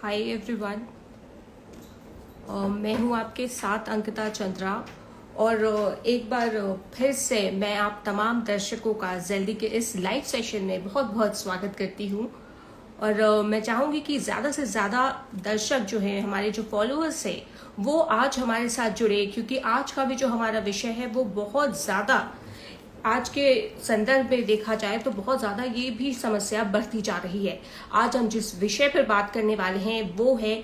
Hi everyone. मैं हूं आपके साथ अंकिता चंद्रा और एक बार फिर से मैं आप तमाम दर्शकों का जल्दी के इस लाइव सेशन में बहुत बहुत स्वागत करती हूं। और मैं चाहूंगी कि ज़्यादा से ज़्यादा दर्शक जो है, हमारे जो फॉलोअर्स है, वो आज हमारे साथ जुड़े, क्योंकि आज का भी जो हमारा विषय है वो बहुत ज़्यादा आज के संदर्भ में देखा जाए तो बहुत ज़्यादा ये भी समस्या बढ़ती जा रही है। आज हम जिस विषय पर बात करने वाले हैं वो है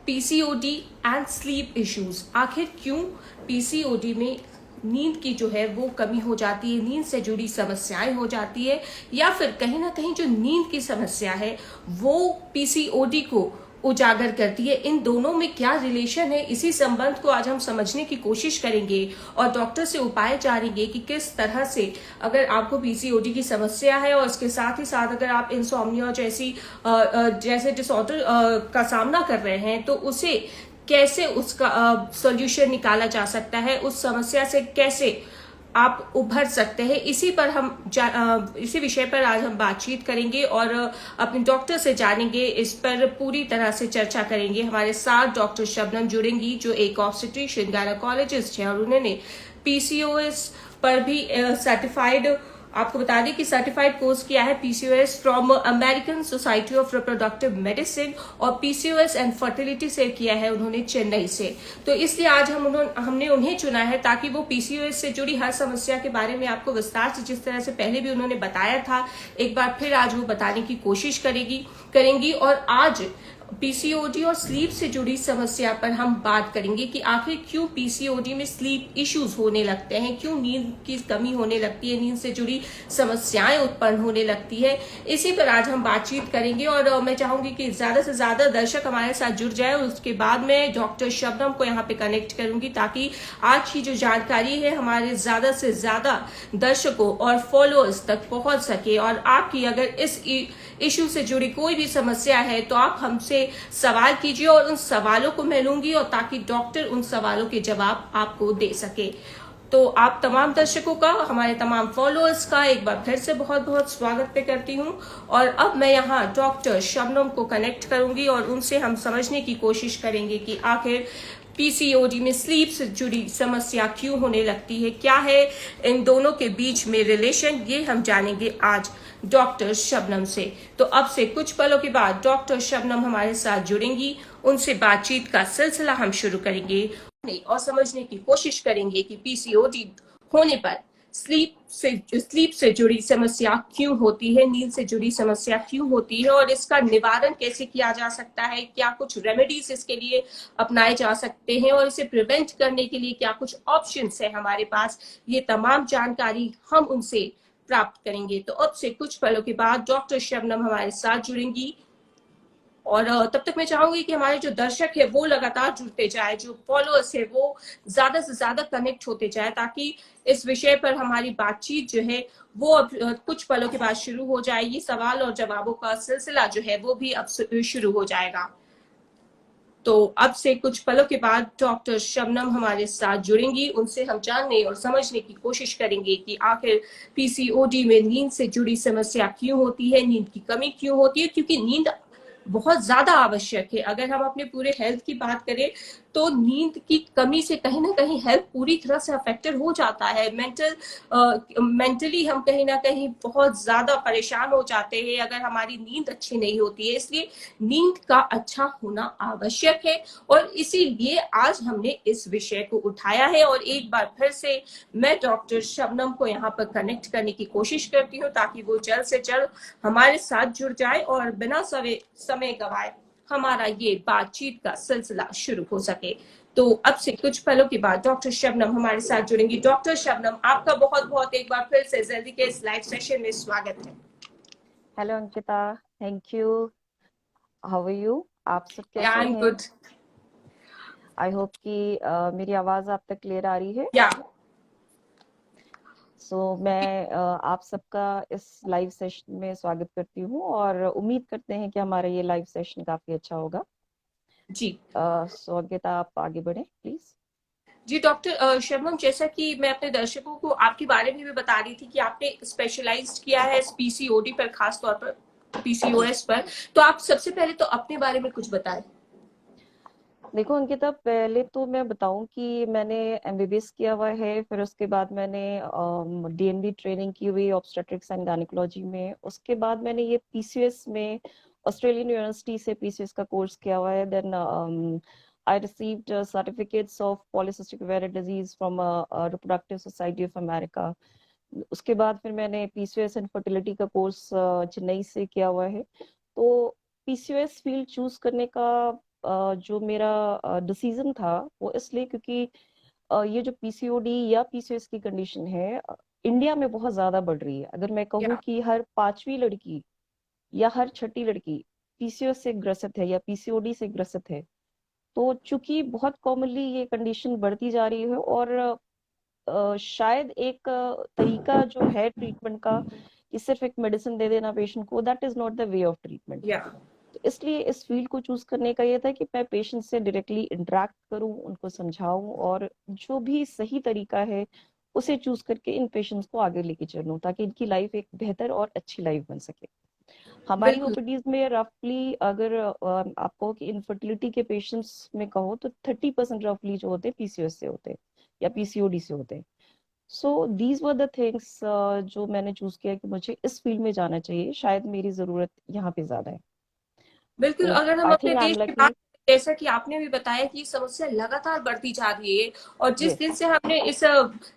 पीसीओडी एंड स्लीप इश्यूज। आखिर क्यों पीसीओडी में नींद की जो है वो कमी हो जाती है, नींद से जुड़ी समस्याएं हो जाती है, या फिर कहीं ना कहीं जो नींद की समस्या है वो पीसीओडी को उजागर करती है। इन दोनों में क्या रिलेशन है, इसी संबंध को आज हम समझने की कोशिश करेंगे और डॉक्टर से उपाय जानेंगे कि किस तरह से, अगर आपको पीसीओडी की समस्या है और इसके साथ ही साथ अगर आप इंसोम्निया जैसे डिसऑर्डर का सामना कर रहे हैं, तो उसे कैसे उसका सॉल्यूशन निकाला जा सकता है, उस समस्या से कैसे आप उभर सकते हैं। इसी विषय पर आज हम बातचीत करेंगे और अपने डॉक्टर से जानेंगे, इस पर पूरी तरह से चर्चा करेंगे। हमारे साथ डॉक्टर शबनम जुड़ेंगी जो एक ऑब्स्टेट्रिशियन गायनेकोलॉजिस्ट है और उन्होंने पीसीओएस पर भी सर्टिफाइड, आपको बता दें कि सर्टिफाइड कोर्स किया है PCOS from American society of reproductive medicine, और पीसीओएस एंड फर्टिलिटी से किया है उन्होंने चेन्नई से। तो इसलिए आज हमने उन्हें चुना है ताकि वो पीसीओएस से जुड़ी हर समस्या के बारे में आपको विस्तार से, जिस तरह से पहले भी उन्होंने बताया था, एक बार फिर आज वो बताने की कोशिश करेंगी। और आज पीसीओडी और स्लीप से जुड़ी समस्या पर हम बात करेंगे कि आखिर क्यों पीसीओडी में स्लीप इश्यूज होने लगते हैं, क्यों नींद की कमी होने लगती है, नींद से जुड़ी समस्याएं उत्पन्न होने लगती है। इसी पर आज हम बातचीत करेंगे और मैं चाहूंगी कि ज्यादा से ज्यादा दर्शक हमारे साथ जुड़ जाए और उसके बाद मैं डॉक्टर शबनम को यहाँ पे कनेक्ट करूंगी ताकि आज की जो जानकारी है हमारे ज्यादा से ज्यादा दर्शकों और फॉलोअर्स तक पहुंच सके। और आपकी अगर इस इश्यू से जुड़ी कोई भी समस्या है तो आप हमसे सवाल कीजिए और उन सवालों को मैं लूंगी, और ताकि डॉक्टर उन सवालों के जवाब आपको दे सके। तो आप तमाम दर्शकों का, हमारे तमाम फॉलोअर्स का एक बार फिर से बहुत बहुत स्वागत पे करती हूँ। और अब मैं यहाँ डॉक्टर शबनम को कनेक्ट करूंगी और उनसे हम समझने की कोशिश करेंगे कि आखिर पीसीओडी में स्लीप से जुड़ी समस्या क्यों होने लगती है, क्या है इन दोनों के बीच में रिलेशन, ये हम जानेंगे आज डॉक्टर शबनम से। तो अब से कुछ पलों के बाद डॉक्टर शबनम हमारे साथ जुड़ेंगी, उनसे बातचीत का सिलसिला हम शुरू करेंगे और समझने की कोशिश करेंगे कि पीसीओडी होने पर स्लीप से जुड़ी समस्या क्यों होती है, नींद से जुड़ी समस्या क्यों होती है और इसका निवारण कैसे किया जा सकता है, क्या कुछ रेमेडीज इसके लिए अपनाए जा सकते हैं और इसे प्रिवेंट करने के लिए क्या कुछ ऑप्शंस है हमारे पास। ये तमाम जानकारी हम उनसे प्राप्त करेंगे। तो अब से कुछ पलों के बाद डॉक्टर शबनम हमारे साथ जुड़ेंगी और तब तक मैं चाहूंगी कि हमारे जो दर्शक है वो लगातार जुड़ते जाए, जो फॉलोअर्स है वो ज्यादा से ज्यादा कनेक्ट होते जाए, ताकि इस विषय पर हमारी बातचीत जो है वो अब कुछ पलों के बाद शुरू हो जाएगी। सवाल और जवाबों का सिलसिला जो है वो भी अब शुरू हो जाएगा। तो अब से कुछ पलों के बाद डॉक्टर शबनम हमारे साथ जुड़ेंगी, उनसे हम जानने और समझने की कोशिश करेंगे कि आखिर पीसीओडी में नींद से जुड़ी समस्या क्यों होती है, नींद की कमी क्यों होती है, क्योंकि नींद बहुत ज्यादा आवश्यक है। अगर हम अपने पूरे हेल्थ की बात करें तो नींद की कमी से कहीं ना कहीं हेल्थ पूरी तरह से अफेक्टेड हो जाता है। मेंटली हम कहीं ना कहीं बहुत ज्यादा परेशान हो जाते हैं अगर हमारी नींद अच्छी नहीं होती है। इसलिए नींद का अच्छा होना आवश्यक है और इसीलिए आज हमने इस विषय को उठाया है। और एक बार फिर से मैं डॉक्टर शबनम को यहाँ पर कनेक्ट करने की कोशिश करती हूँ ताकि वो जल्द से जल्द हमारे साथ जुड़ जाए और बिना समय गवाए हमारा ये बातचीत का सिलसिला शुरू हो सके। तो अब से कुछ पलों के बाद डॉक्टर शबनम हमारे साथ जुड़ेंगी। डॉक्टर शबनम, आपका बहुत बहुत एक बार फिर से जल्दी के इस लाइव सेशन में स्वागत है। Hello Ankita, thank you. How are you? आप सब कैसे हैं? I am good. I hope कि मेरी आवाज आप तक क्लियर आ रही है। मैं आप सबका इस लाइव सेशन में स्वागत करती हूँ और उम्मीद करते हैं कि हमारा ये लाइव सेशन काफी अच्छा होगा जी। अंकिता, आप आगे बढ़े प्लीज। जी डॉक्टर शबनम, जैसा कि मैं अपने दर्शकों को आपके बारे में भी बता रही थी कि आपने स्पेशलाइज्ड किया है पीसीओडी पर खास तौर पर, पीसीओएस पर। तो आप सबसे पहले तो अपने बारे में कुछ बताएं। देखो अंकिता, पहले तो मैं बताऊं कि मैंने एमबीबीएस किया हुआ है, फिर उसके बाद मैंने डीएनबी ट्रेनिंग की हुई ऑब्स्टेट्रिक्स एंड गायनेकोलॉजी में। उसके बाद मैंने ये पीसीओएस में ऑस्ट्रेलियन यूनिवर्सिटी से पीसीओएस का कोर्स किया हुआ है। Then I received certificates of polycystic ovarian disease from reproductive society of America. उसके बाद फिर मैंने पीसीओएस एंड फर्टिलिटी का कोर्स चेन्नई से किया हुआ है। तो पीसीओएस फील्ड चूज करने का जो मेरा डिसीजन था वो इसलिए क्योंकि ये जो पीसीओडी या पीसीओएस की कंडीशन है इंडिया में बहुत ज्यादा बढ़ रही है। अगर मैं कहूँ या कि हर पांचवी लड़की या हर छठी लड़की पीसीओएस से ग्रसित है या पीसीओडी से ग्रसित है। तो चूंकि बहुत कॉमनली ये कंडीशन बढ़ती जा रही है और शायद एक तरीका जो है ट्रीटमेंट का कि सिर्फ एक मेडिसिन दे देना पेशेंट को, that is not the way of treatment. या तो इसलिए इस फील्ड को चूज करने का ये था कि मैं पेशेंट से डायरेक्टली इंटरेक्ट करूं, उनको समझाऊं और जो भी सही तरीका है उसे चूज करके इन पेशेंट्स को आगे लेके चलूं ताकि इनकी लाइफ एक बेहतर और अच्छी लाइफ बन सके। हमारी बिल्कुल। ओपीडीज में रफली अगर आप कहो कि इनफर्टिलिटी के पेशेंट्स में कहो तो 30% रफली जो होते हैं पीसीओएस से होते हैं या पीसीओडी से होते हैं। So these were the things जो मैंने चूज किया कि मुझे इस फील्ड में जाना चाहिए, शायद मेरी जरूरत यहाँ पे ज्यादा है। बिल्कुल, तो अगर हम आई अपने थिंक आई एम देश की लकी। बात करें, जैसा कि आपने भी बताया कि ये समस्या लगातार बढ़ती जा रही है, और जिस यस, दिन से हमने इस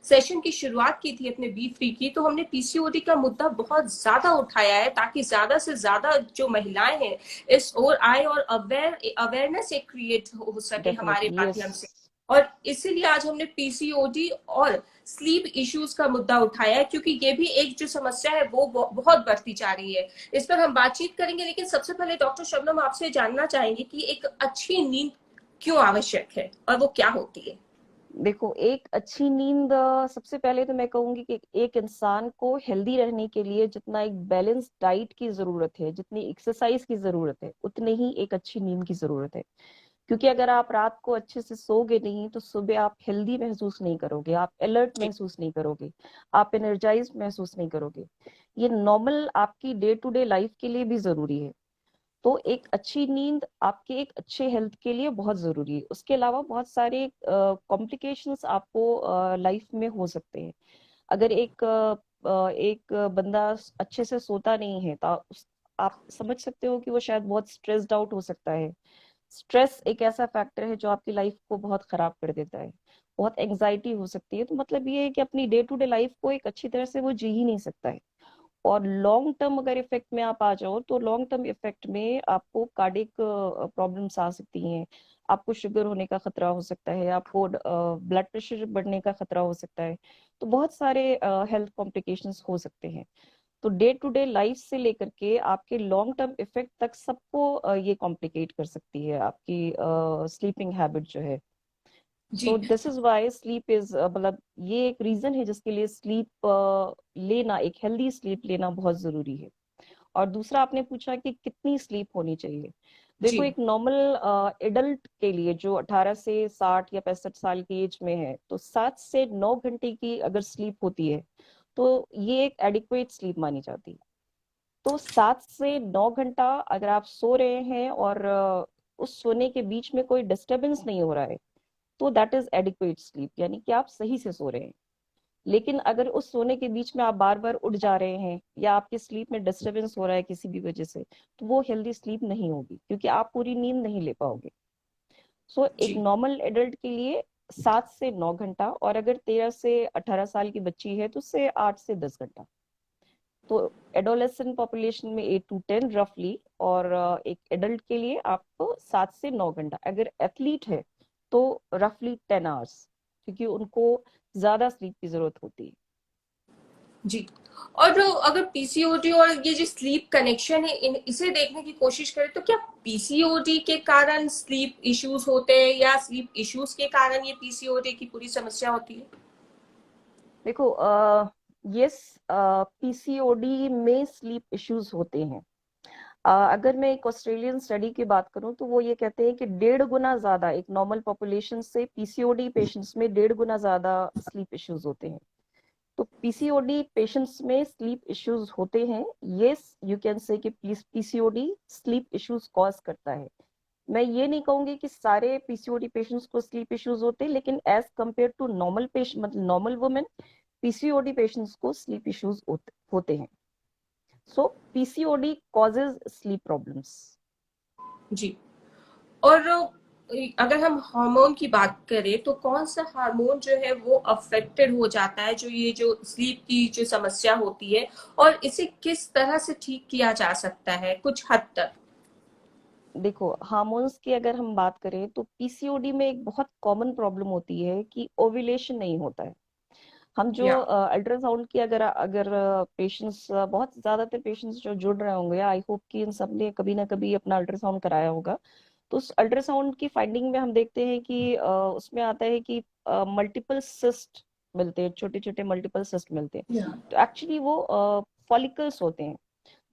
सेशन की शुरुआत की थी अपने बी फ्री की, तो हमने पीसीओडी का मुद्दा बहुत ज्यादा उठाया है ताकि ज्यादा से ज्यादा जो महिलाएं हैं इस ओर आए और अवेयरनेस एक क्रिएट हो सके हमारे डेफिनेटली यस। माध्यम से। और इसीलिए आज हमने पीसीओडी और स्लीप इश्यूज का मुद्दा उठाया है, क्योंकि ये भी एक जो समस्या है वो बहुत बढ़ती जा रही है। इस पर हम बातचीत करेंगे, लेकिन सबसे पहले डॉक्टर शबनम आपसे जानना चाहेंगे कि एक अच्छी नींद क्यों आवश्यक है और वो क्या होती है। देखो, एक अच्छी नींद सबसे पहले तो मैं कहूंगी कि एक इंसान को हेल्दी रहने के लिए जितना एक बैलेंस डाइट की जरूरत है, जितनी एक्सरसाइज की जरूरत है, उतनी ही एक अच्छी नींद की जरूरत है। क्योंकि अगर आप रात को अच्छे से सोगे नहीं तो सुबह आप हेल्दी महसूस नहीं करोगे, आप अलर्ट जी। महसूस नहीं करोगे, आप एनर्जाइज महसूस नहीं करोगे। ये नॉर्मल आपकी डे टू डे लाइफ के लिए भी जरूरी है। तो एक अच्छी नींद आपके एक अच्छे हेल्थ के लिए बहुत जरूरी है। उसके अलावा बहुत सारे कॉम्प्लिकेशंस आपको लाइफ में हो सकते हैं। अगर एक बंदा अच्छे से सोता नहीं है तो आप समझ सकते हो कि वो शायद बहुत स्ट्रेस्ड आउट हो सकता है। स्ट्रेस एक ऐसा फैक्टर है जो आपकी लाइफ को बहुत खराब कर देता है। बहुत एंजाइटी हो सकती है। तो मतलब ये है कि अपनी डे टू डे लाइफ को एक अच्छी तरह से वो जी ही नहीं सकता है। और लॉन्ग टर्म अगर इफेक्ट में आप आ जाओ तो लॉन्ग टर्म इफेक्ट में आपको कार्डिक प्रॉब्लम्स आ सकती हैं। आपको शुगर होने का खतरा हो सकता है, आपको ब्लड प्रेशर बढ़ने का खतरा हो सकता है। तो बहुत सारे हेल्थ कॉम्प्लिकेशंस हो सकते हैं। तो डे टू डे लाइफ से लेकर के आपके लॉन्ग टर्म इफेक्ट तक सबको ये कॉम्प्लिकेट कर सकती है आपकी स्लीपिंग हैबिट जो है। सो जी। This is why sleep is मतलब ये एक रीजन है जिसके लिए स्लीप लेना, एक हेल्दी स्लीप लेना बहुत जरूरी है। और दूसरा आपने पूछा कि कितनी स्लीप होनी चाहिए। जी। देखो, एक नॉर्मल एडल्ट के लिए जो 18 से 60 या 65 साल की एज में है तो 7 से 9 घंटे की अगर स्लीप होती है तो ये एक एडिक्वेट स्लीप मानी जाती है। तो 7 से 9 घंटा अगर आप सो रहे हैं और उस सोने के बीच में कोई डिस्टरबेंस नहीं हो रहा है तो दैट इज एडिक्वेट स्लीप, यानी कि आप सही से सो रहे हैं। लेकिन अगर उस सोने के बीच में आप बार बार उठ जा रहे हैं या आपकी स्लीप में डिस्टरबेंस हो रहा है किसी भी वजह से, तो वो हेल्दी स्लीप नहीं होगी क्योंकि आप पूरी नींद नहीं ले पाओगे। सो एक जी। नॉर्मल एडल्ट के लिए 7 से 9 घंटा, और अगर 13 से 18 साल की बच्ची है तो उससे 8 से 10 घंटा। तो एडोलेसेंट पॉपुलेशन में 8 to 10 रफली, और एक एडल्ट के लिए आपको 7 से 9 घंटा। अगर एथलीट है तो रफली 10 आवर्स, क्योंकि उनको ज्यादा स्लीप की जरूरत होती है। जी। और जो अगर पीसीओडी और ये जो स्लीप कनेक्शन है, इसे देखने की कोशिश करें, तो क्या पीसीओडी के कारण स्लीप इश्यूज होते हैं या स्लीप इश्यूज के कारण ये पीसीओडी की पूरी समस्या होती है। देखो, यस, पीसीओडी में स्लीप इश्यूज होते हैं। अगर मैं एक ऑस्ट्रेलियन स्टडी की बात करूं तो वो ये कहते हैं कि 1.5 गुना ज्यादा एक नॉर्मल पॉपुलेशन से पीसीओडी पेशेंट्स में 1.5 गुना ज्यादा स्लीप इश्यूज होते हैं। तो पीसीओडी पेशेंट्स में स्लीप इश्यूज होते हैं। यस, यू कैन से कि पीसीओडी स्लीप इश्यूज कॉज करता है। मैं ये नहीं कहूंगी कि सारे पीसीओडी पेशेंट्स को स्लीप इश्यूज होते हैं, लेकिन as compare to normal patient, मतलब नॉर्मल वुमेन, पीसीओडी पेशेंट्स को स्लीप इश्यूज होते हैं। So PCOD causes sleep problems. जी। और अगर हम हार्मोन की बात करें तो कौन सा हार्मोन जो है वो अफेक्टेड हो जाता है, जो ये जो स्लीप की जो समस्या होती है, और इसे किस तरह से ठीक किया जा सकता है कुछ हद तक? देखो, हार्मोन्स की अगर हम बात करें तो पीसीओडी में एक बहुत कॉमन प्रॉब्लम होती है कि ओव्यूलेशन नहीं होता है। हम जो या अल्ट्रासाउंड की अगर अगर पेशेंट्स, बहुत ज्यादातर पेशेंट्स जो जुड़ रहे होंगे, आई होप कि इन सब ने कभी ना कभी अपना अल्ट्रासाउंड कराया होगा। तो उस अल्ट्रासाउंड की फाइंडिंग में हम देखते हैं कि उसमें आता है कि मल्टीपल सिस्ट मिलते हैं, छोटे छोटे मल्टीपल सिस्ट मिलते हैं। या तो एक्चुअली वो फॉलिकल्स होते हैं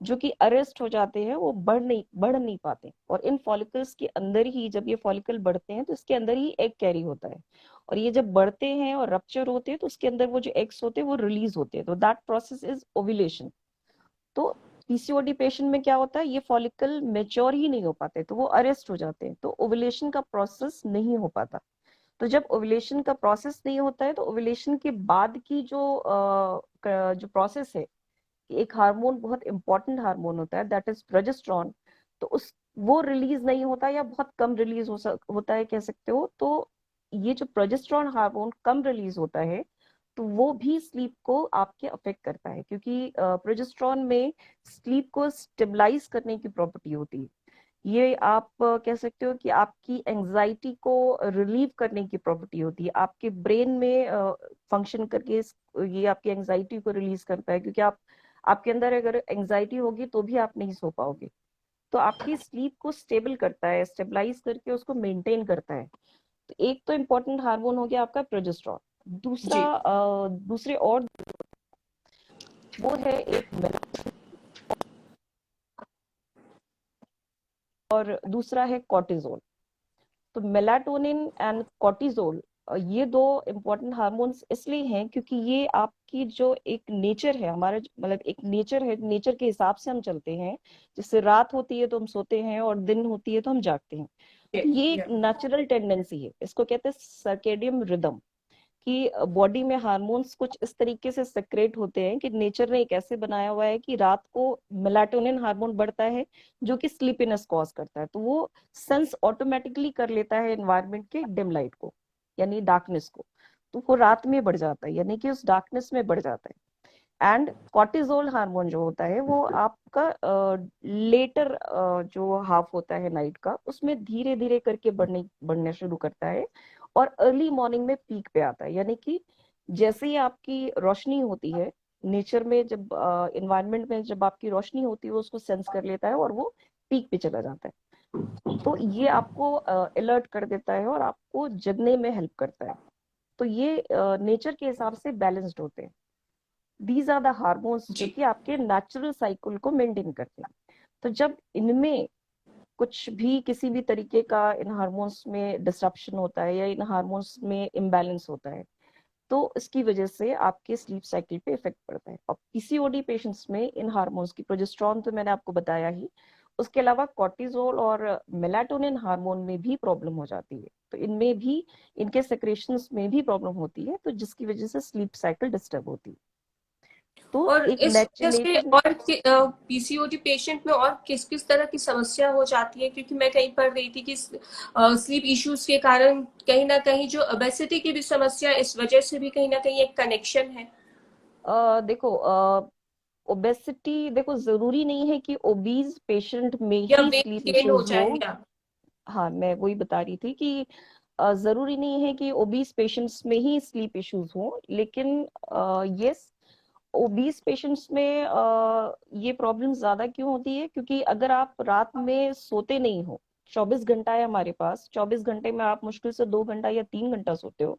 जो कि अरेस्ट हो जाते हैं, वो बढ़ नहीं पाते। और इन फॉलिकल्स के अंदर ही, जब ये फॉलिकल बढ़ते हैं तो इसके अंदर ही एग कैरी होता है। और ये जब बढ़ते हैं और रप्चर होते हैं तो उसके अंदर वो जो एग्स होते हैं वो रिलीज होते हैं। तो दैट प्रोसेस इज ओव्यूलेशन। तो पीसीओडी पेशेंट में क्या होता है, ये फॉलिकल मेच्योर ही नहीं हो पाते, तो वो अरेस्ट हो जाते हैं, तो ओव्यूलेशन का प्रोसेस नहीं हो पाता। तो जब ओव्यूलेशन का प्रोसेस नहीं होता है तो ओव्यूलेशन के बाद की जो प्रोसेस है, एक हार्मोन बहुत इंपॉर्टेंट हार्मोन होता है, दैट इज प्रोजेस्टेरॉन। तो उस वो रिलीज नहीं होता, या बहुत कम रिलीज होता है कह सकते हो। तो ये जो प्रोजेस्टेरॉन हार्मोन कम रिलीज होता है, तो वो भी स्लीप को आपके अफेक्ट करता है, क्योंकि प्रोजेस्टेरॉन में स्लीप को स्टेबलाइज करने की प्रॉपर्टी होती है। ये आप कह सकते हो कि आपकी एंजाइटी को रिलीव करने की प्रॉपर्टी होती है, आपके ब्रेन में फंक्शन करके ये आपकी एंजाइटी को रिलीज करता है। क्योंकि आप, आपके अंदर अगर एंजाइटी होगी तो भी आप नहीं सो पाओगे। तो आपकी स्लीप को स्टेबल करता है, स्टेबलाइज करके उसको मेंटेन करता है। तो एक तो इम्पोर्टेंट हार्मोन हो गया आपका प्रोजेस्टेरॉन। दूसरा, जी। दूसरे और वो है एक और दूसरा है कॉर्टिजोल। तो मेलाटोनिन एंड कॉर्टिजोल, ये दो इम्पोर्टेंट हार्मोन्स इसलिए हैं क्योंकि ये आपकी जो एक नेचर है, हमारा मतलब एक नेचर है, नेचर के हिसाब से हम चलते हैं। जैसे रात होती है तो हम सोते हैं और दिन होती है तो हम जागते हैं। तो ये एक या नेचुरल टेंडेंसी है, इसको कहते हैं सर्केडियम रिदम। कि बॉडी में हार्मोन्स कुछ इस तरीके से सेक्रेट होते हैं कि नेचर ने एक ऐसे बनाया हुआ है कि रात को मेलाटोनिन हार्मोन बढ़ता है, जो कि स्लीपीनेस कॉज करता है। तो वो सेंस ऑटोमेटिकली कर लेता है एनवायरनमेंट के डिम लाइट को, यानी डार्कनेस को। तो वो रात में बढ़ जाता है, यानी कि उस डार्कनेस में बढ़ जाता है। एंड कॉर्टिजोल हार्मोन जो होता है वो आपका लेटर जो हाफ होता है नाइट का, उसमें धीरे धीरे करके बढ़ने शुरू करता है, और अर्ली मॉर्निंग में पीक पे आता है। यानी कि जैसे ही आपकी रोशनी होती है, नेचर में जब इन्वायरमेंट में जब आपकी रोशनी होती है वो उसको सेंस कर लेता है और वो पीक पे चला जाता है। तो ये आपको अलर्ट कर देता है और आपको जगने में हेल्प करता है। तो ये नेचर के हिसाब से बैलेंस्ड होते हैं। दीज आर द हार्मोन्स जो जी। कि आपके नेचुरल साइकिल को मेंटेन करते हैं। तो जब इनमें कुछ भी, किसी भी तरीके का इन हार्मोन्स में डिसरप्शन होता है या इन हार्मोन्स में इम्बैलेंस होता है, तो इसकी वजह से आपके स्लीप साइकिल पे इफेक्ट पड़ता है। और पीसीओडी पेशेंट्स में इन हार्मोन्स की, प्रोजेस्टेरॉन तो मैंने आपको बताया ही, उसके अलावा कॉर्टिजोल और मेलाटोनिन हार्मोन में भी प्रॉब्लम हो जाती है। तो इनमें भी, इनके सेक्रेशंस में भी प्रॉब्लम होती है, तो जिसकी वजह से स्लीप साइकिल डिस्टर्ब होती है। तो और एक इस वजह से नेचर, और पीसीओडी पेशेंट में और किस किस तरह की समस्या हो जाती है? क्योंकि मैं कहीं पढ़ रही थी कि स्लीप इश्यूज के कारण कहीं ना कहीं जो ओबेसिटी की भी समस्या, इस वजह से भी कहीं ना कहीं एक कनेक्शन है। देखो, ओबेसिटी, देखो जरूरी नहीं है कि ओबीज पेशेंट में या ही वेट स्लीप गेन हो इश्यूज हो। जाए या? हाँ, मैं वही बता रही थी कि जरूरी नहीं है कि ओबीज पेशेंट्स में ही स्लीप इश्यूज हो, लेकिन यस, ओबीज पेशेंट्स में ये प्रॉब्लम ज्यादा क्यों होती है, क्योंकि अगर आप रात में सोते नहीं हो, 24 घंटा है हमारे पास, 24 घंटे में आप मुश्किल से 2 घंटा या 3 घंटा सोते हो,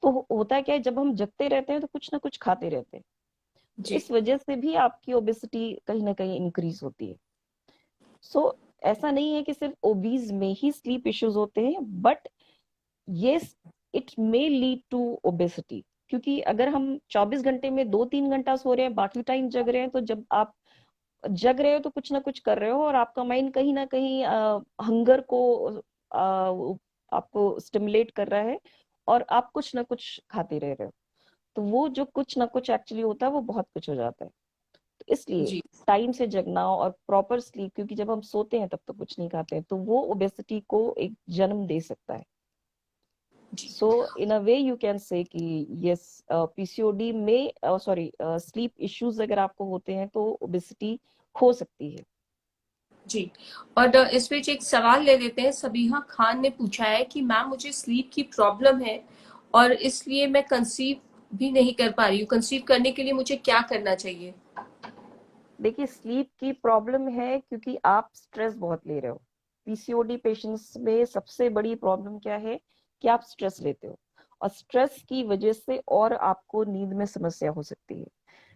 तो होता क्या है, जब हम जगते रहते हैं तो कुछ ना कुछ खाते रहते हैं। तो जी। इस वजह से भी आपकी ओबेसिटी कहीं ना कहीं इंक्रीज होती है। सो ऐसा नहीं है कि सिर्फ ओबीज में ही स्लीप इश्यूज होते हैं, but yes, it may lead to obesity. क्योंकि अगर हम 24 घंटे में 2-3 घंटा सो रहे हैं, बाकी टाइम जग रहे हैं, तो जब आप जग रहे हो तो कुछ ना कुछ कर रहे हो, और आपका माइंड कहीं ना कहीं हंगर को आपको स्टिमुलेट कर रहा है, और आप कुछ ना कुछ खाते रह रहे हो। तो वो जो कुछ ना कुछ एक्चुअली होता है, वो बहुत कुछ हो जाता है। तो इसलिए जी। टाइम से जगना और प्रॉपर स्लीप, क्योंकि जब हम सोते हैं तब तो कुछ नहीं खाते हैं, तो वो ओबेसिटी को एक जन्म दे सकता है। जी। सो इन अ वे यू कैन से कि यस, पीसीओडी में, सॉरी, स्लीप इश्यूज अगर आपको होते हैं तो ओबेसिटी हो सकती है। जी। और इस बीच एक सवाल ले लेते हैं। सबीहा खान ने पूछा है कि मैम मुझे स्लीप की प्रॉब्लम है और इसलिए मैं कंसीव भी नहीं कर पा रही हूँ। कंसीव करने के लिए मुझे क्या करना चाहिए? देखिए, स्लीप की प्रॉब्लम है क्योंकि आप स्ट्रेस बहुत ले रहे हो। पीसीओडी पेशेंट्स में सबसे बड़ी प्रॉब्लम क्या है कि आप स्ट्रेस लेते हो, और स्ट्रेस की वजह से और आपको नींद में समस्या हो सकती है।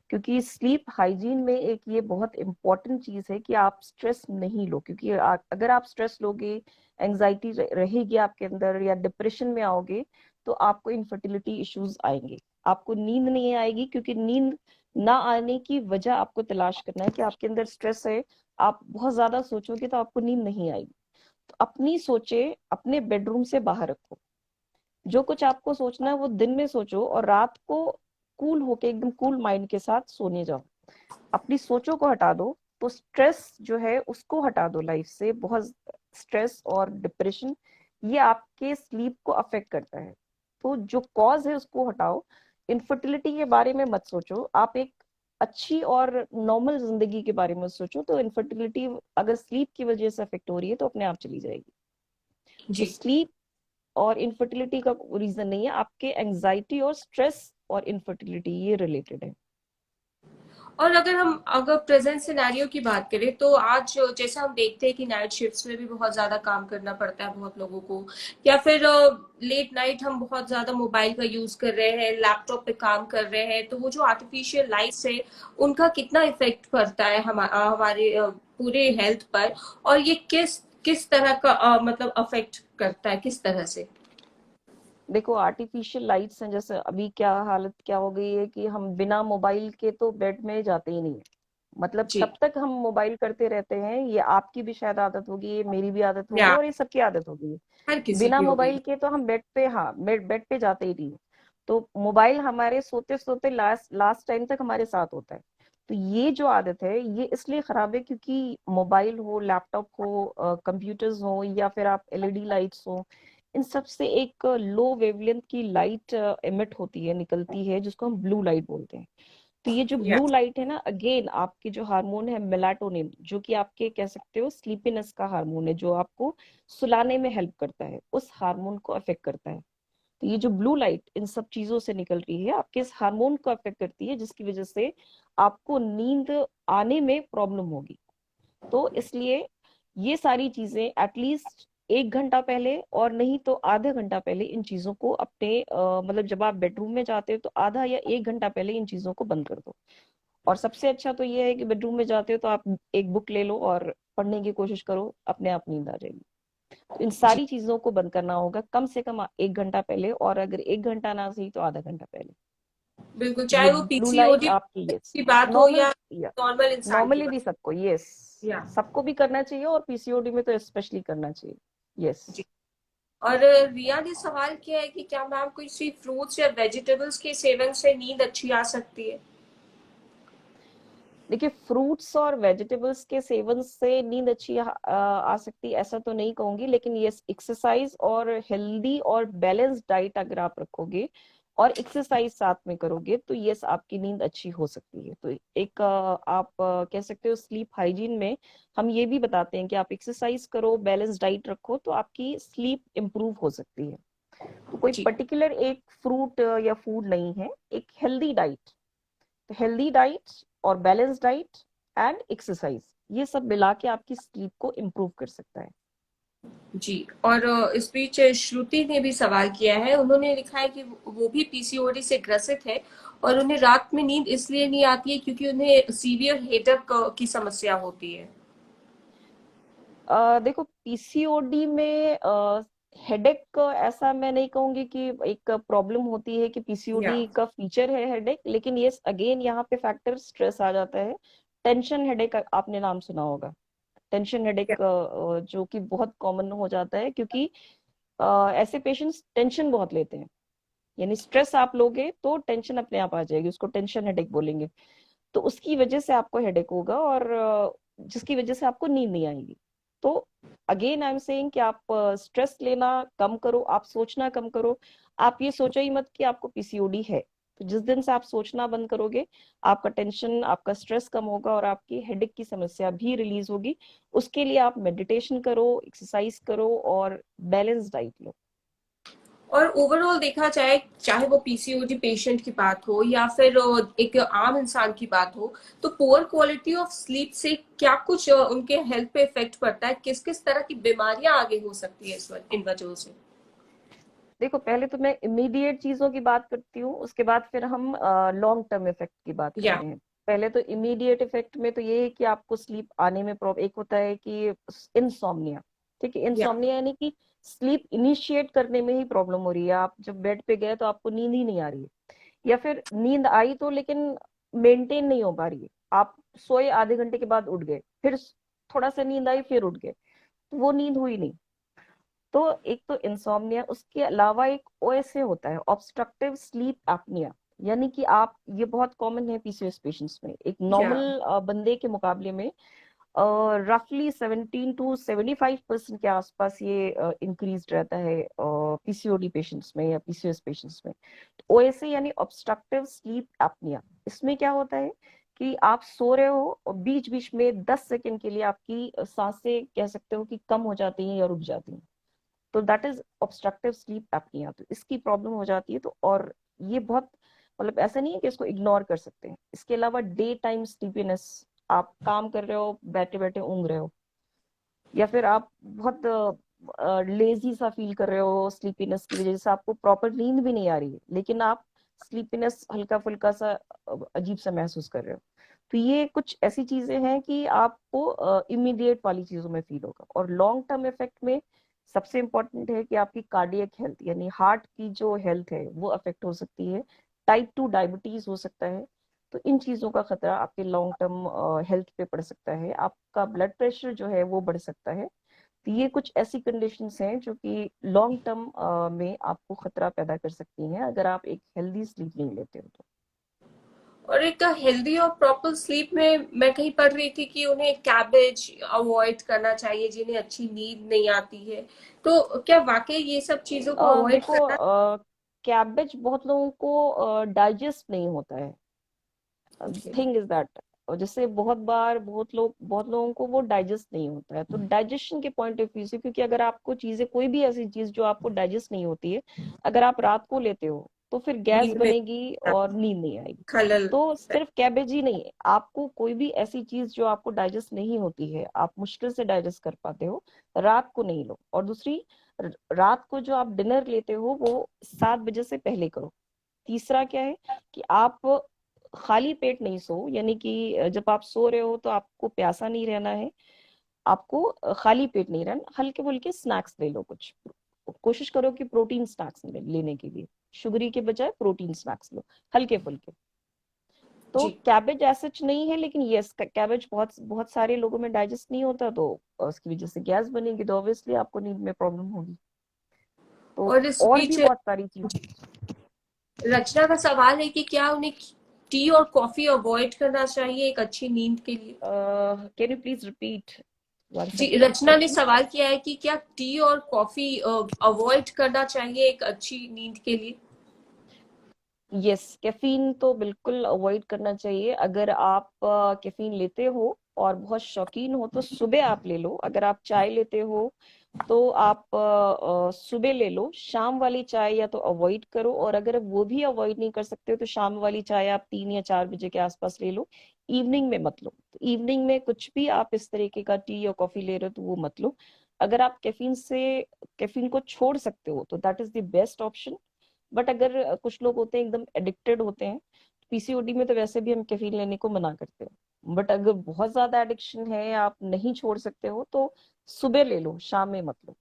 क्योंकि स्लीप हाइजीन में एक ये बहुत इंपॉर्टेंट चीज है कि आप स्ट्रेस नहीं लो, क्योंकि अगर आप स्ट्रेस लोगे, एंजाइटी रहेगी आपके अंदर, या डिप्रेशन में आओगे, तो आपको इनफर्टिलिटी इश्यूज आएंगे। आपको नींद नहीं आएगी, क्योंकि नींद ना आने की वजह आपको तलाश करना है कि आपके अंदर स्ट्रेस है। आप बहुत ज्यादा सोचोगे तो आपको नींद नहीं आएगी। तो अपनी सोचे अपने बेडरूम से बाहर रखो। जो कुछ आपको सोचना है वो दिन में सोचो, और रात को कूल होके, एकदम कूल माइंड के साथ सोने जाओ। अपनी सोचों को हटा दो, तो स्ट्रेस जो है उसको हटा दो लाइफ से। बहुत स्ट्रेस और डिप्रेशन, ये आपके स्लीप को अफेक्ट करता है। तो जो कॉज है उसको हटाओ। इनफर्टिलिटी के बारे में मत सोचो, आप एक अच्छी और नॉर्मल जिंदगी के बारे में सोचो। तो इनफर्टिलिटी अगर स्लीप की वजह से अफेक्ट हो रही है तो अपने आप चली जाएगी। तो जी। स्लीप और इनफर्टिलिटी का रीजन नहीं है, आपके एंजाइटी और स्ट्रेस और इनफर्टिलिटी ये रिलेटेड है। और अगर प्रेजेंट सिनेरियो की बात करें तो आज जैसा हम देखते हैं कि नाइट शिफ्ट्स में भी बहुत ज्यादा काम करना पड़ता है बहुत लोगों को, या फिर लेट नाइट हम बहुत ज्यादा मोबाइल का यूज कर रहे हैं, लैपटॉप पे काम कर रहे हैं, तो वो जो आर्टिफिशियल लाइट्स है उनका कितना इफेक्ट पड़ता है हमारे पूरे हेल्थ पर, और ये किस किस तरह का मतलब अफेक्ट करता है, किस तरह से? देखो, आर्टिफिशियल लाइट्स हैं, जैसे अभी क्या हालत क्या हो गई है कि हम बिना मोबाइल के तो बेड में जाते ही नहीं है। मतलब जी। तब तक हम मोबाइल करते रहते हैं। ये आपकी भी शायद आदत होगी, ये मेरी भी आदत होगी, या और ये सबकी आदत होगी। हर किसी बिना की हो गई। मोबाइल के तो हम बेड पे, हाँ, बेड पे जाते ही नहीं। तो मोबाइल हमारे सोते सोते लास्ट लास्ट टाइम तक हमारे साथ होता है। तो ये जो आदत है ये इसलिए खराब है क्योंकि मोबाइल हो, लैपटॉप हो, कंप्यूटर्स हो, या फिर आप एलईडी लाइट्स हो, इन सब से एक लो वेवलेंथ की लाइट एमिट होती है, निकलती है, जिसको हम ब्लू लाइट बोलते हैं। तो ये जो या। ब्लू लाइट है ना, अगेन आपकी जो हार्मोन है मेलाटोनिन, जो कि आपके कह सकते हो स्लीपीनेस का हार्मोन है, जो आपको सुलाने में हेल्प करता है, उस हार्मोन को अफेक्ट करता है। तो ये जो ब्लू लाइट इन सब चीजों से निकल रही है, आपके इस हार्मोन को अफेक्ट करती है, जिसकी वजह से आपको नींद आने में प्रॉब्लम होगी। तो इसलिए ये सारी चीजें एटलीस्ट 1 घंटा पहले, और नहीं तो आधा घंटा पहले, इन चीजों को अपने मतलब जब आप बेडरूम में जाते हो तो आधा या 1 घंटा पहले इन चीजों को बंद कर दो। और सबसे अच्छा तो ये है कि बेडरूम में जाते हो तो आप एक बुक ले लो और पढ़ने की कोशिश करो, अपने आप नींद आ जाएगी। तो इन जी। सारी चीजों को बंद करना होगा कम से कम 1 घंटा पहले, और अगर 1 घंटा ना सही तो आधा घंटा पहले। बिल्कुल, ये चाहे वो ब्लू लाइट पीसीओडी आपकी, यस, की बात हो नॉर्मल, या या नॉर्मल इंसान की नॉर्मली बात। भी सबको, यस, या। सबको भी करना चाहिए, और पीसीओडी में तो स्पेशली करना चाहिए। यस। जी। और रिया ने सवाल किया है कि क्या मैम कोई सी फ्रूट्स या वेजिटेबल्स के सेवन से नींद अच्छी आ सकती है? देखिए, फ्रूट्स और वेजिटेबल्स के सेवन से नींद अच्छी आ सकती है ऐसा तो नहीं कहूंगी, लेकिन यस, एक्सरसाइज और हेल्दी और बैलेंस डाइट अगर आप रखोगे और एक्सरसाइज साथ में करोगे तो यस, आपकी नींद अच्छी हो सकती है। तो एक आप कह सकते हो स्लीप हाइजीन में हम ये भी बताते हैं कि आप एक्सरसाइज करो, बैलेंस डाइट रखो, तो आपकी स्लीप इंप्रूव हो सकती है। तो कोई जी। पर्टिकुलर एक फ्रूट या फूड नहीं है, एक हेल्दी डाइट। तो हेल्दी डाइट और बैलेंस डाइट एंड एक्सरसाइज, ये सब मिला के आपकी स्लीप को इम्प्रूव कर सकता है। जी। और इस बीच श्रुति ने भी सवाल किया है। उन्होंने लिखा है कि वो भी पीसीओडी से ग्रसित है और उन्हें रात में नींद इसलिए नहीं आती है क्योंकि उन्हें सीवियर हेडेक की समस्या होती है। देखो, पीसीओडी में हेडेक ऐसा मैं नहीं कहूंगी कि एक प्रॉब्लम होती है कि या पीसीओडी का फीचर है हेडेक, लेकिन ये अगेन यहाँ पे फैक्टर स्ट्रेस आ जाता है। टेंशन हेडेक आपने नाम सुना होगा। टेंशन हेडेक जो कि बहुत कॉमन हो जाता है, क्योंकि ऐसे पेशेंट्स टेंशन बहुत लेते हैं। यानी स्ट्रेस आप लोगे तो टेंशन अपने आप आ जाएगी, उसको टेंशन हेडेक बोलेंगे। तो उसकी वजह से आपको हेडेक होगा, और जिसकी वजह से आपको नींद नहीं आएगी। तो अगेन आई एम सेइंग कि आप स्ट्रेस लेना कम करो, आप सोचना कम करो। आप ये सोचो ही मत कि आपको पीसीओडी है। तो जिस दिन से आप सोचना बंद करोगे, आपका टेंशन, आपका स्ट्रेस कम होगा, और आपकी हेडेक की समस्या भी रिलीज होगी। उसके लिए आप मेडिटेशन करो, एक्सरसाइज करो, और बैलेंस डाइट लो। और ओवरऑल देखा जाए, चाहे वो पीसीओडी पेशेंट की बात हो या फिर एक आम इंसान की बात हो, तो पुअर क्वालिटी ऑफ स्लीप से क्या कुछ उनके हेल्थ पे इफेक्ट पड़ता है? किस किस तरह की बीमारियां आगे हो सकती है इन वजहों से? देखो, पहले तो मैं इमीडिएट चीजों की बात करती हूँ, उसके बाद फिर हम लॉन्ग टर्म इफेक्ट की बात या करते हैं। पहले तो इमीडिएट इफेक्ट में तो ये है कि आपको स्लीप आने में प्रॉब्लम, एक होता है कि इंसोम्निया। ठीक है, या इंसोम्निया यानी कि स्लीप इनिशिएट करने में ही प्रॉब्लम हो रही है। आप जब बेड पे गए तो आपको नींद ही नहीं आ रही है, या फिर नींद आई तो लेकिन मेंटेन नहीं हो पा रही है। आप सोए, आधे घंटे के बाद उठ गए, फिर थोड़ा सा नींद आई, फिर उठ गए, तो वो नींद हुई नहीं। तो एक तो इंसोम्निया, उसके अलावा एक ओएसए होता है, ऑब्स्ट्रक्टिव स्लीप एपनिया। यानी कि आप, ये बहुत कॉमन है पीसीओएस पेशेंट्स में। एक या नॉर्मल बंदे के मुकाबले में रफली 17 to 75% के आसपास ये इंक्रीज रहता है पीसीओडी पेशेंट्स में या पीसीओएस पेशेंट्स में। ओएसए यानी ऑब्स्ट्रक्टिव स्लीप एपनिया। इसमें क्या होता है कि आप सो रहे हो और बीच बीच में 10 सेकंड के लिए आपकी सांसें, कह सकते हो कि कम हो जाती हैं या रुक जाती हैं। तो that is obstructive sleep apnoea. तो इसकी प्रॉब्लम हो जाती है। तो और ये बहुत, मतलब ऐसा नहीं है कि इसको इग्नोर कर सकते हैं। इसके अलावा डे टाइम स्लीपीनेस, आप काम कर रहे हो, बैठे बैठे ऊँग रहे हो, या फिर आप बहुत लेजी सा फील कर रहे हो स्लीपीनेस की वजह से, आपको प्रॉपर नींद भी नहीं आ रही है, लेकिन आप स्लीपीनेस हल्का फुल्का सा अजीब सा महसूस कर रहे हो। तो ये कुछ ऐसी चीजें हैं कि आपको इमीडिएट वाली चीजों में फील होगा। और लॉन्ग टर्म इफेक्ट में सबसे इंपॉर्टेंट है कि आपकी कार्डियक हेल्थ, यानी हार्ट की जो हेल्थ है वो अफेक्ट हो सकती है। टाइप 2 डायबिटीज हो सकता है। तो इन चीजों का खतरा आपके लॉन्ग टर्म हेल्थ पे पड़ सकता है। आपका ब्लड प्रेशर जो है वो बढ़ सकता है। तो ये कुछ ऐसी कंडीशंस हैं जो कि लॉन्ग टर्म में आपको खतरा पैदा कर सकती हैं, अगर आप एक हेल्दी स्लीप नहीं लेते हो तो। और एक हेल्दी और प्रॉपर स्लीप में मैं कहीं पढ़ रही थी कि उन्हें कैबेज अवॉइड करना चाहिए जिन्हें अच्छी नींद नहीं आती है। तो क्या वाकई ये सब चीजों को अवॉइड देखो, करना? कैबेज बहुत लोगों को डाइजेस्ट नहीं होता है। Okay. थिंग इज दैट, जैसे बहुत बार बहुत लोगों को वो डाइजेस्ट नहीं होता है। तो डाइजेशन के पॉइंट ऑफ व्यू से, क्योंकि अगर आपको चीजें, कोई भी ऐसी चीज जो आपको डाइजेस्ट नहीं होती है, अगर आप रात को लेते हो तो फिर गैस नींद में बनेगी और नींद नहीं आएगी। खलल। तो सिर्फ कैबेज ही नहीं है, आपको कोई भी ऐसी चीज जो आपको डाइजेस्ट नहीं होती है, आप मुश्किल से डाइजेस्ट कर पाते हो, रात को नहीं लो। और दूसरी, रात को जो आप डिनर लेते हो वो 7 बजे से पहले करो। तीसरा क्या है कि आप खाली पेट नहीं सो, यानी कि जब आप सो रहे हो तो आपको प्यासा नहीं रहना है। आपको खाली पेट नहीं रहना, हल्के फुल्के स्नैक्स ले लो कुछ। कोशिश करो कि प्रोटीन स्नैक्स लेने के लिए, शुगरी के बजाय प्रोटीन स्नैक्स लो, हल्के फुल्के। तो जी। कैबेज ऐसा नहीं है, लेकिन यस, कैबेज बहुत बहुत सारे लोगों में डाइजेस्ट नहीं होता, तो उसकी वजह से गैस बनेगी, तो ऑब्वियसली आपको नींद में प्रॉब्लम होगी। तो और इस और भी बीच बहुत सारी चीज। रचना का सवाल है कि क्या उन्हें टी और कॉफी अवॉइड करना चाहिए एक अच्छी नींद के लिए? Can you please repeat once जी, अगेन रचना ने क्वेश्चन? सवाल किया है कि क्या टी और कॉफी अवॉइड करना चाहिए एक अच्छी नींद के लिए? यस, कैफीन तो बिल्कुल अवॉइड करना चाहिए। अगर आप कैफीन लेते हो और बहुत शौकीन हो तो सुबह आप ले लो। अगर आप चाय लेते हो तो आप सुबह ले लो। शाम वाली चाय या तो अवॉइड करो, और अगर वो भी अवॉइड नहीं कर सकते हो तो शाम वाली चाय आप 3 या 4 बजे के आसपास ले लो। इवनिंग में मत लो। तो इवनिंग में कुछ भी आप इस तरीके का टी या कॉफी ले रहे हो तो वो मत लो। अगर आप कैफीन को छोड़ सकते हो तो that is the best option. But अगर कुछ लोग होते हैं एकदम एडिक्टेड होते हैं, पीसीओडी में तो वैसे भी हम कैफीन लेने को मना करते हैं। बट अगर बहुत ज्यादा एडिक्शन है, आप नहीं छोड़ सकते हो, तो सुबह ले लो, शाम में मत लो।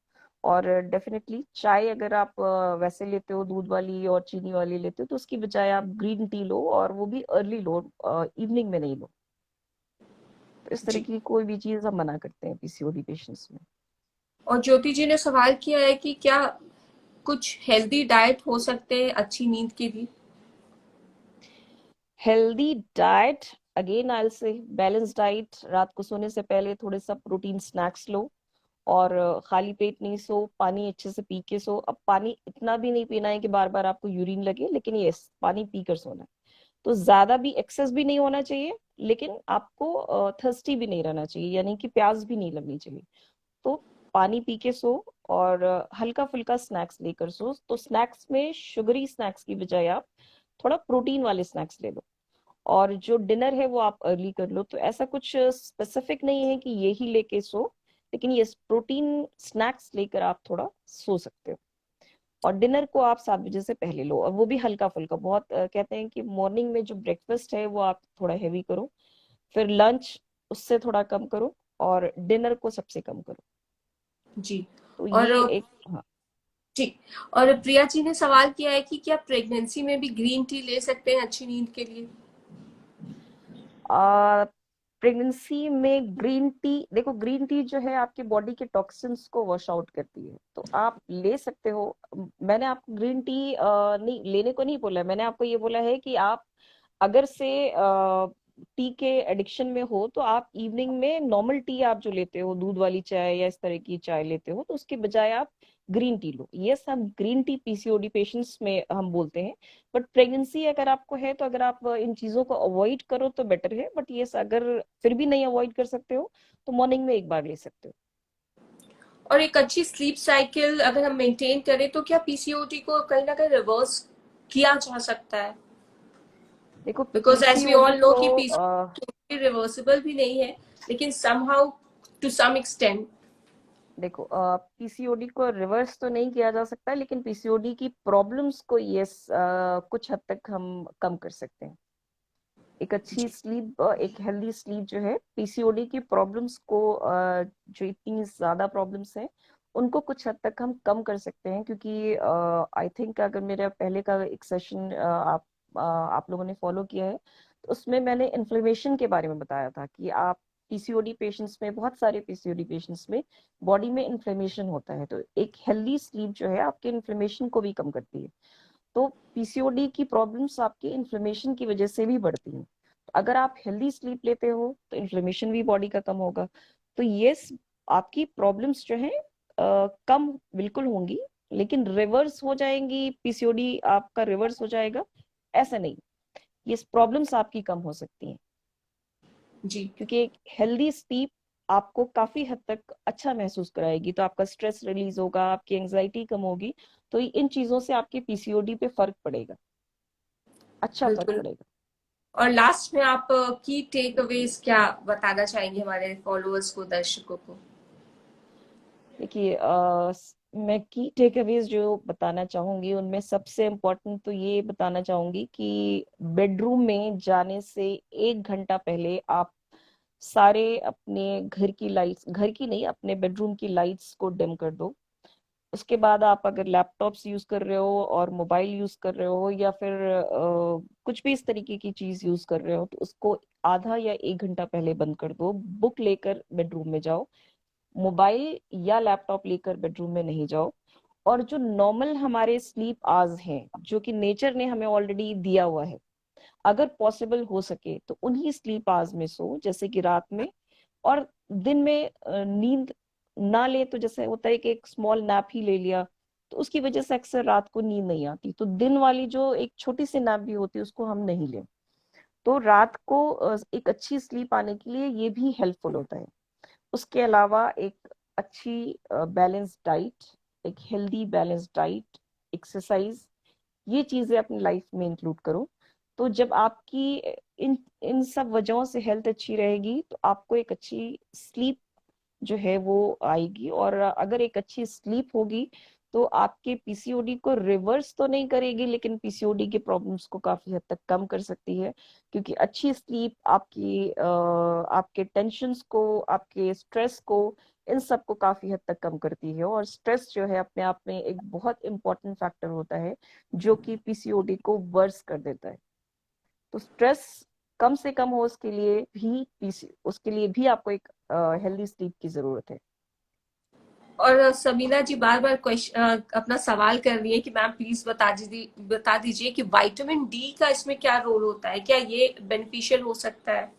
और डेफिनेटली चाय अगर आप वैसे लेते हो दूध वाली और चीनी वाली लेते हो तो उसकी बजाय आप ग्रीन टी लो, और वो भी अर्ली लो, इवनिंग में नहीं लो। तो इस तरह जी। की कोई भी चीज हम मना करते हैं पीसीओडी पेशेंट्स में। और ज्योति जी ने सवाल किया है कि क्या कुछ हेल्दी डाइट हो सकते हैं अच्छी नींद के लिए? Healthy diet, again I will say balance diet. रात को सोने से पहले थोड़े सा प्रोटीन स्नैक्स लो, और खाली पेट नहीं सो, पानी अच्छे से पी के सो। अब पानी इतना भी नहीं पीना है कि बार बार आपको यूरिन लगे, लेकिन यस पानी पी कर सोना है। तो ज्यादा भी एक्सेस भी नहीं होना चाहिए, लेकिन आपको थर्स्टी भी नहीं रहना चाहिए, यानी कि प्यास भी नहीं लगनी चाहिए। तो पानी पी के सो, और हल्का फुल्का स्नैक्स लेकर सो। तो स्नैक्स में शुगरी स्नैक्स की बजाय आप थोड़ा प्रोटीन वाले स्नैक्स ले लो, और जो डिनर है वो आप अर्ली कर लो। तो ऐसा कुछ स्पेसिफिक नहीं है कि यही लेके सो, लेकिन ये प्रोटीन स्नैक्स लेकर आप थोड़ा सो सकते हो। और डिनर को आप 7 बजे से पहले लो, और वो भी हल्का फुल्का। बहुत कहते हैं कि मॉर्निंग में जो ब्रेकफास्ट है वो आप थोड़ा हैवी करो, फिर लंच उससे थोड़ा कम करो, और डिनर को सबसे कम करो। जी। तो और ये एक, हाँ। जी। और प्रिया जी ने सवाल किया है कि क्या प्रेगनेंसी में भी ग्रीन टी ले सकते हैं अच्छी नींद के लिए? प्रेगनेंसी में ग्रीन टी, देखो ग्रीन टी जो है आपकी बॉडी के टॉक्सिन्स को वॉश आउट करती है, तो आप ले सकते हो। मैंने आपको ग्रीन टी नहीं लेने को नहीं बोला है, मैंने आपको ये बोला है कि आप अगर से टी के एडिक्शन में हो तो आप इवनिंग में नॉर्मल टी आप जो लेते हो, दूध वाली चाय या इस तरह की चाय लेते हो, तो उसके बजाय आप ग्रीन टी लो। यस, हम ग्रीन टी पीसीओडी पेशेंट्स में हम बोलते हैं। बट प्रेगनेंसी अगर आपको है तो अगर आप इन चीजों को अवॉइड करो तो बेटर है। बट यस, अगर फिर भी नहीं अवॉइड कर सकते हो तो मॉर्निंग में एक बार ले सकते हो। और एक अच्छी स्लीप साइकिल अगर हम मेंटेन करें तो क्या पीसीओडी को कहीं ना कहीं रिवर्स किया जा सकता है? देखो because as we PCOD all know को कि पीसीओडी रिवर्सिबल भी नहीं है, लेकिन समहाउ टू सम एक्सटेंट। देखो पीसीओडी को रिवर्स तो नहीं किया जा सकता, लेकिन पीसीओडी की प्रॉब्लम्स को यस कुछ हद तक हम कम कर सकते हैं। एक अच्छी जी। स्लीप, एक हेल्दी स्लीप जो है पीसीओडी की प्रॉब्लम्स को, जो इतनी ज्यादा प्रॉब्लम्स हैं उनको कुछ हद तक हम कम कर सकते हैं। क्योंकि आई थिंक अगर मेरा पहले का एक सेशन आप लोगों ने फॉलो किया है, तो उसमें मैंने इन्फ्लेमेशन के बारे में बताया था कि आप पीसीओडी पेशेंट्स में, बहुत सारे पीसीओडी पेशेंट्स में बॉडी में इन्फ्लेमेशन होता है। तो एक हेल्दी स्लीप जो है आपके इन्फ्लेमेशन को भी कम करती है। तो पीसीओडी की प्रॉब्लम्स आपके इन्फ्लेमेशन की वजह से भी बढ़ती हैं। तो अगर आप हेल्दी स्लीप लेते हो तो इन्फ्लेमेशन भी बॉडी का कम होगा। तो ये आपकी प्रॉब्लम्स जो है कम बिल्कुल होंगी, लेकिन रिवर्स हो जाएंगी, पीसीओडी आपका रिवर्स हो जाएगा ऐसा नहीं। ये प्रॉब्लम्स आपकी कम हो सकती हैं, जी। क्योंकि एक हेल्दी स्लीप आपको काफी हद तक अच्छा महसूस कराएगी। तो आपका स्ट्रेस रिलीज होगा, आपकी एंजाइटी कम होगी। तो इन चीजों से आपके पीसीओडी पे फर्क पड़ेगा, अच्छा फर्क बिल्कुल। पड़ेगा। और लास्ट में आप की टेक अवेज क्या बताना चाहेंगे हमारे फॉलोअर्स को, दर्शकों को? देखिए मैं की टेक अवेज जो बताना चाहूंगी उनमें सबसे इम्पोर्टेंट तो ये बताना चाहूंगी कि बेडरूम में जाने से 1 घंटा पहले आप सारे अपने घर की लाइट्स, घर की नहीं अपने बेडरूम की लाइट्स को डिम कर दो। उसके बाद आप अगर लैपटॉप्स यूज कर रहे हो और मोबाइल यूज कर रहे हो, या फिर कुछ भी इस तरीके की चीज यूज कर रहे हो, तो उसको आधा या 1 घंटा पहले बंद कर दो। बुक लेकर बेडरूम में जाओ, मोबाइल या लैपटॉप लेकर बेडरूम में नहीं जाओ। और जो नॉर्मल हमारे स्लीप आवर्स हैं जो कि नेचर ने हमें ऑलरेडी दिया हुआ है, अगर पॉसिबल हो सके तो उन्हीं स्लीप आवर्स में सो, जैसे कि रात में। और दिन में नींद ना ले तो जैसे होता है कि एक स्मॉल नैप ही ले लिया, तो उसकी वजह से अक्सर रात को नींद नहीं आती। तो दिन वाली जो एक छोटी सी नैप भी होती है उसको हम नहीं लें। तो रात को एक अच्छी स्लीप आने के लिए ये भी हेल्पफुल होता है। उसके अलावा एक अच्छी बैलेंस डाइट, एक हेल्दी बैलेंस डाइट, एक्सरसाइज, ये चीजें अपनी लाइफ में इंक्लूड करो। तो जब आपकी इन इन सब वजहों से हेल्थ अच्छी रहेगी तो आपको एक अच्छी स्लीप जो है वो आएगी। और अगर एक अच्छी स्लीप होगी तो आपके पीसीओडी को रिवर्स तो नहीं करेगी, लेकिन पीसीओडी के प्रॉब्लम्स को काफी हद तक कम कर सकती है। क्योंकि अच्छी स्लीप आपकी आपके टेंशन्स को, आपके स्ट्रेस को इन सब को काफी हद तक कम करती है। और स्ट्रेस जो है अपने आप में एक बहुत इंपॉर्टेंट फैक्टर होता है जो कि पीसीओडी को वर्स कर देता है। तो स्ट्रेस कम से कम हो उसके लिए भी आपको एक हेल्दी स्लीप की जरूरत है। और सबीना जी बार बार क्वेश्चन अपना सवाल कर रही है कि मैम प्लीज बता दीजिए कि विटामिन डी का इसमें क्या रोल होता है, क्या ये बेनिफिशियल हो सकता है?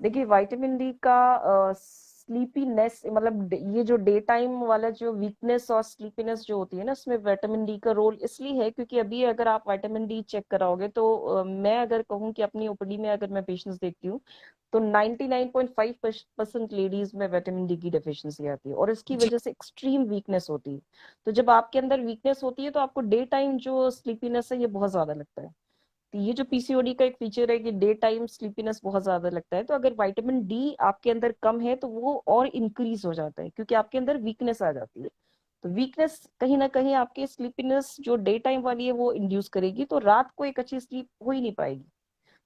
देखिए विटामिन डी का स्लीपीनेस मतलब ये जो डे टाइम वाला जो वीकनेस और स्लीपीनेस जो होती है ना, इसमें विटामिन डी का रोल इसलिए है क्योंकि अभी अगर आप विटामिन डी चेक कराओगे तो मैं अगर कहूँ कि अपनी ओपीडी में अगर मैं पेशेंट्स देखती हूँ तो 99.5% लेडीज में विटामिन डी की डेफिशिएंसी आती है और इसकी जी। वजह से एक्सट्रीम वीकनेस होती है। तो जब आपके अंदर वीकनेस होती है तो आपको डे टाइम जो स्लीपीनेस है ये बहुत ज्यादा लगता है। तो ये जो पीसीओडी का एक फीचर है कि डे टाइम स्लीपीनेस बहुत ज्यादा लगता है, तो अगर विटामिन डी आपके अंदर कम है तो वो और इंक्रीज हो जाता है क्योंकि आपके अंदर वीकनेस आ जाती है। तो वीकनेस कहीं ना कहीं आपकी स्लीपीनेस जो डे टाइम वाली है वो इंड्यूस करेगी, तो रात को एक अच्छी स्लीप हो ही नहीं पाएगी।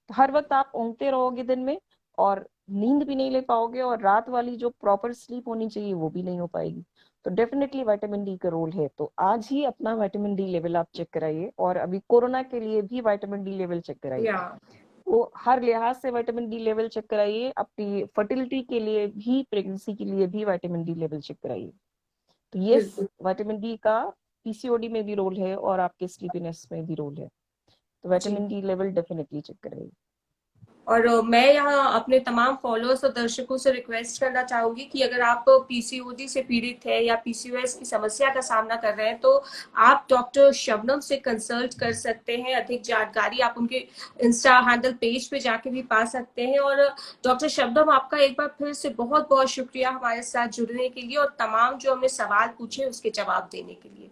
तो हर वक्त आप ऊँघते रहोगे दिन में और नींद भी नहीं ले पाओगे और रात वाली जो प्रॉपर स्लीप होनी चाहिए वो भी नहीं हो पाएगी। तो डेफिनेटली विटामिन डी का रोल है। तो आज ही अपना विटामिन डी लेवल आप चेक कराइए और अभी कोरोना के लिए भी विटामिन डी लेवल चेक कराइए। या वो हर लिहाज से विटामिन डी लेवल चेक कराइए, अपनी फर्टिलिटी के लिए भी, प्रेगनेंसी के लिए भी विटामिन डी लेवल चेक कराइए। तो ये बिल्कुल। विटामिन डी का पीसीओडी में भी रोल है और आपके स्लीपीनेस में भी रोल है। तो जी। Vitamin D level definitely check कराइए। और मैं यहाँ अपने तमाम फॉलोअर्स और दर्शकों से रिक्वेस्ट करना चाहूंगी कि अगर आप पीसीओडी से पीड़ित है या पीसीओएस की समस्या का सामना कर रहे हैं तो आप डॉक्टर शबनम से कंसल्ट कर सकते हैं। अधिक जानकारी आप उनके इंस्टा हैंडल पेज पे जाके भी पा सकते हैं। और डॉक्टर शबनम, आपका एक बार फिर से बहुत बहुत शुक्रिया हमारे साथ जुड़ने के लिए और तमाम जो हमने सवाल पूछे उसके जवाब देने के लिए।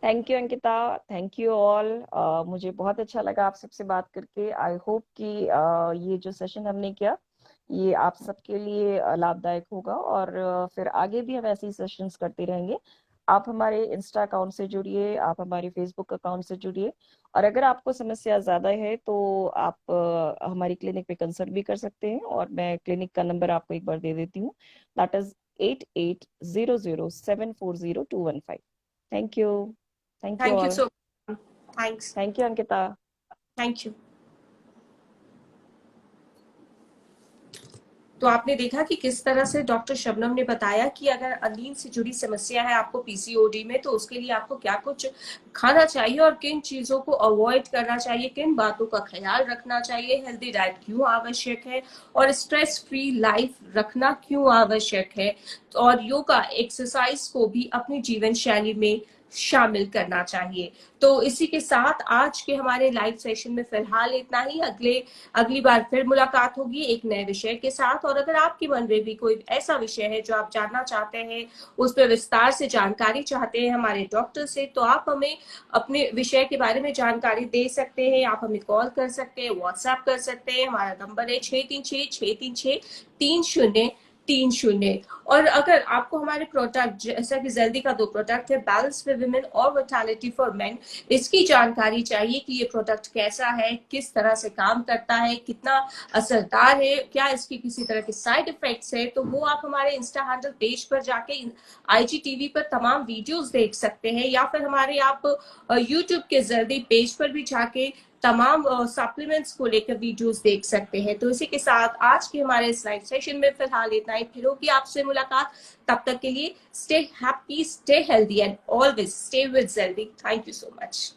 Thank you Ankita, thank you all. मुझे बहुत अच्छा लगा आप सबसे बात करके। आई होप कि ये जो सेशन हमने किया ये आप सबके लिए लाभदायक होगा और फिर आगे भी हम ऐसे ही सेशंस करते रहेंगे। आप हमारे इंस्टा अकाउंट से जुड़िए, आप हमारे फेसबुक अकाउंट से जुड़िए और अगर आपको समस्या ज्यादा है तो आप हमारी क्लिनिक पे कंसल्ट भी कर सकते हैं और मैं क्लिनिक का नंबर आपको एक बार दे देती हूँ। That is 8800740215। Thank you. Thank you thank you all. So much. Thanks. Thank you, Ankita. Thank you. तो आपने देखा कि किस तरह से डॉक्टर शबनम ने बताया कि अगर नींद से जुड़ी समस्या है आपको पीसीओडी में, तो उसके लिए आपको क्या कुछ खाना चाहिए और किन चीजों को अवॉइड करना चाहिए, किन बातों का ख्याल रखना चाहिए, हेल्दी डाइट क्यों आवश्यक है और स्ट्रेस फ्री लाइफ रखना क्यों आवश्यक है, और योगा एक्सरसाइज को भी अपनी जीवन शैली में शामिल करना चाहिए। तो इसी के साथ आज के हमारे लाइव सेशन में फिलहाल इतना ही। अगली बार फिर मुलाकात होगी एक नए विषय के साथ। और अगर आपके मन में भी कोई ऐसा विषय है जो आप जानना चाहते हैं, उस पर विस्तार से जानकारी चाहते हैं हमारे डॉक्टर से, तो आप हमें अपने विषय के बारे में जानकारी दे सकते हैं। आप हमें कॉल कर सकते हैं, व्हाट्सएप कर सकते हैं। हमारा नंबर है 636-636-3030। और अगर आपको हमारे प्रोडक्ट, जैसा कि जल्दी का 2 प्रोडक्ट है, बैलेंस फॉर वुमेन और विटालिटी फॉर मेन, इसकी जानकारी चाहिए कि ये प्रोडक्ट कैसा है, किस तरह से काम करता है, कितना असरदार है, क्या इसकी किसी तरह के साइड इफेक्ट्स है, तो वो आप हमारे इंस्टा हैंडल पेज पर जाके आईजीटीवी पर तमाम वीडियोस देख सकते हैं, या फिर हमारे आप यूट्यूब के जल्दी पेज पर भी जाके तमाम सप्लीमेंट्स को लेकर वीडियोस देख सकते हैं। तो इसी के साथ आज के हमारे इस लाइव सेशन में फिलहाल इतना ही। फिर होगी आपसे मुलाकात। तब तक के लिए stay happy, stay healthy and always stay with जल्दी। Thank you so much.